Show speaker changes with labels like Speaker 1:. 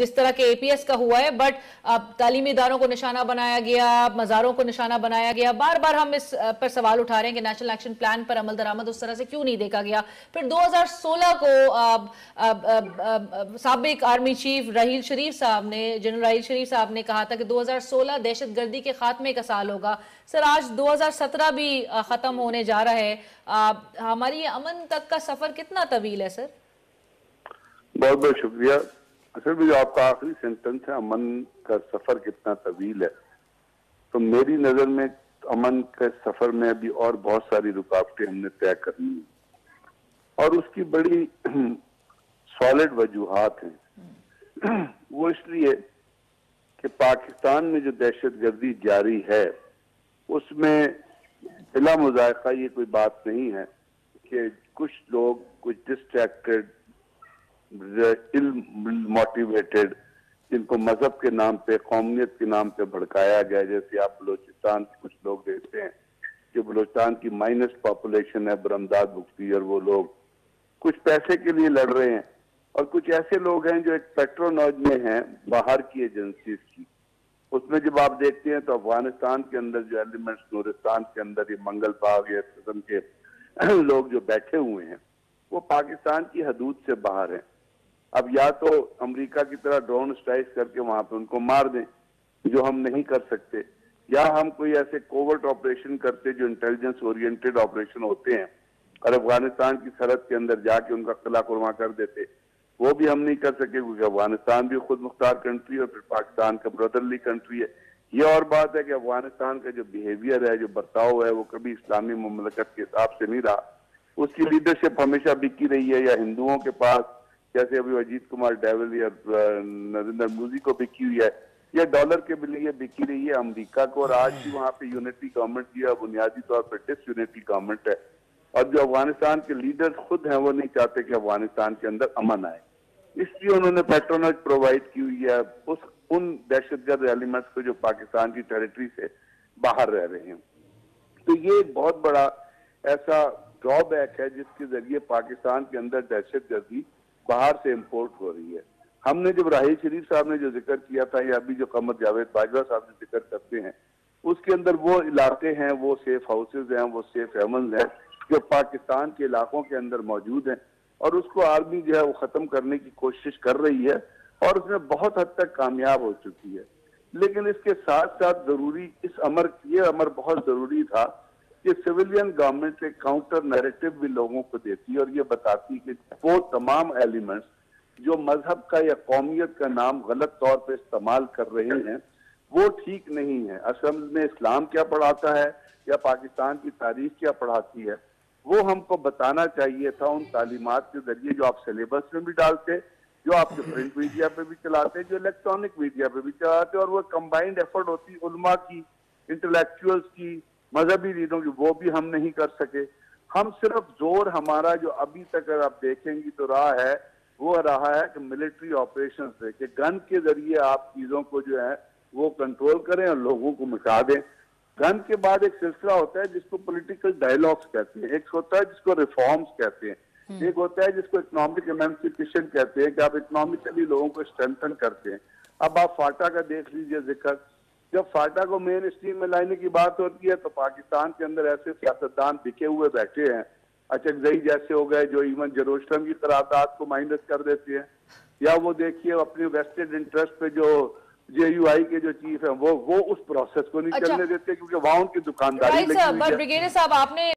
Speaker 1: जिस तरह के एपीएस का हुआ है, बट तालीमी इदारों को निशाना बनाया गया, मज़ारों को निशाना बनाया गया। बार बार हम इस पर सवाल उठा रहे हैं कि नेशनल एक्शन प्लान पर अमल दरामद उस तरह से क्यों नहीं देखा गया। फिर 2016 को साबिक आर्मी चीफ राहील शरीफ साहब ने, जनरल राहील शरीफ साहब ने कहा था कि 2016 दहशतगर्दी के खात्मे का साल होगा। सर, आज 2017 भी खत्म होने जा रहा है। हमारी अमन तक का सफर कितना तवील है सर?
Speaker 2: बहुत बहुत शुक्रिया। असल में जो आपका आखिरी सेंटेंस है, अमन का सफर कितना तवील है, तो मेरी नजर में अमन के सफर में अभी और बहुत सारी रुकावटें हमने तय करनी है और उसकी बड़ी सॉलिड वजूहात हैं। वो इसलिए कि पाकिस्तान में जो दहशतगर्दी जारी है उसमें बिला मुज़ायक़ा ये कोई बात नहीं है कि कुछ लोग, कुछ डिस्ट्रैक्टेड, मोटिवेटेड, जिनको मजहब के नाम पे, कौमियत के नाम पे भड़काया गया। जैसे आप बलोचिस्तान के कुछ लोग देखते हैं कि बलोचिस्तान की माइनस पॉपुलेशन है, बरमदाद मुफ्ती, और वो लोग कुछ पैसे के लिए लड़ रहे हैं, और कुछ ऐसे लोग हैं जो एक पेट्रोनॉज में हैं बाहर की एजेंसीज की। उसमें जब आप देखते हैं तो अफगानिस्तान के अंदर जो एलिमेंट्स, नूरिस्तान के अंदर ये मंगल बाग, ये किस्म के लोग जो बैठे हुए हैं, वो पाकिस्तान की हदूद से बाहर हैं। अब या तो अमेरिका की तरह ड्रोन स्ट्राइक करके वहां पे उनको मार दें, जो हम नहीं कर सकते, या हम कोई ऐसे कोवर्ट ऑपरेशन करते जो इंटेलिजेंस ओरिएंटेड ऑपरेशन होते हैं और अफगानिस्तान की सरहद के अंदर जाके उनका किला कुरमा कर देते। वो भी हम नहीं कर सके क्योंकि अफगानिस्तान भी खुद मुख्तार कंट्री है और फिर पाकिस्तान का ब्रदरली कंट्री है। ये और बात है कि अफगानिस्तान का जो बिहेवियर है, जो बर्ताव है, वो कभी इस्लामी मुमलकत के हिसाब से नहीं रहा। उसकी लीडरशिप हमेशा बिकी रही है, या हिंदुओं के पास, जैसे अभी अजीत कुमार डैवल या नरेंद्र मोदी को बिकी हुई है, या डॉलर के लिए बिकी रही है अमेरिका को। और आज भी वहां पे यूनिटी गवर्नमेंट की है, बुनियादी तौर पर डिसयूनिटी गवर्नमेंट है। और जो अफगानिस्तान के लीडर्स खुद हैं वो नहीं चाहते कि अफगानिस्तान के अंदर अमन आए, इसलिए उन्होंने पेट्रोनेज प्रोवाइड की हुई है उन दहशतगर्द एलिमेंट्स को जो पाकिस्तान की टेरिटरी से बाहर रह रहे हैं। तो ये एक बहुत बड़ा ऐसा ड्रॉबैक है जिसके जरिए पाकिस्तान के अंदर दहशतगर्दी बाहर से इंपोर्ट हो रही है। हमने जब राहील शरीफ साहब ने जो जिक्र किया था, या अभी जो कमर जावेद बाजवा साहब ने जिक्र करते हैं, उसके अंदर वो इलाके हैं, वो सेफ हाउसेज हैं, वो सेफ हेवन्स हैं जो पाकिस्तान के इलाकों के अंदर मौजूद हैं, और उसको आर्मी जो है वो खत्म करने की कोशिश कर रही है और उसमें बहुत हद तक कामयाब हो चुकी है। लेकिन इसके साथ साथ जरूरी ये अमर बहुत जरूरी था कि सिविलियन गवर्नमेंट एक काउंटर नैरेटिव भी लोगों को देती है और ये बताती कि वो तमाम एलिमेंट्स जो मजहब का या कौमियत का नाम गलत तौर पे इस्तेमाल कर रहे हैं वो ठीक नहीं है। असल में इस्लाम क्या पढ़ाता है या पाकिस्तान की तारीख क्या पढ़ाती है, वो हमको बताना चाहिए था उन तालीमात के जरिए जो आप सिलेबस में भी डालते, जो आपके प्रिंट मीडिया पे भी चलाते, जो इलेक्ट्रॉनिक मीडिया पे भी चलाते, और वो कंबाइंड एफर्ट होती उलमा की, इंटेलेक्चुअल्स की, मजहबी लीडरों की, वो भी हम नहीं कर सके। हम सिर्फ जोर हमारा जो अभी तक अगर आप देखेंगी तो वो रहा है कि मिलिट्री ऑपरेशन से, कि गन के जरिए आप चीजों को जो है वो कंट्रोल करें और लोगों को मिटा दें। गन के बाद एक सिलसिला होता है जिसको पॉलिटिकल डायलॉग्स कहते हैं, एक होता है जिसको रिफॉर्म्स कहते हैं, एक होता है जिसको इकोनॉमिक एमेंसिपेशन कहते हैं, कि आप इकोनॉमिकली लोगों को स्ट्रेंथन करते हैं। अब आप फाटा का देख लीजिए जिक्र, जब फाटा को मेन स्ट्रीम में लाने की बात होती है तो पाकिस्तान के अंदर ऐसे सियासतदान बिके हुए बैठे हैं, अचकजई जैसे हो गए, जो इवन जेरूसलम की करारदाद को माइनस कर देते हैं। या वो देखिए अपने वेस्टेड इंटरेस्ट पे जो जेयूआई के जो चीफ है वो उस प्रोसेस को नहीं चलने देते क्योंकि वहां उनकी दुकानदारी लगी हुई है।
Speaker 1: ब्रिगेडियर साहब, आपने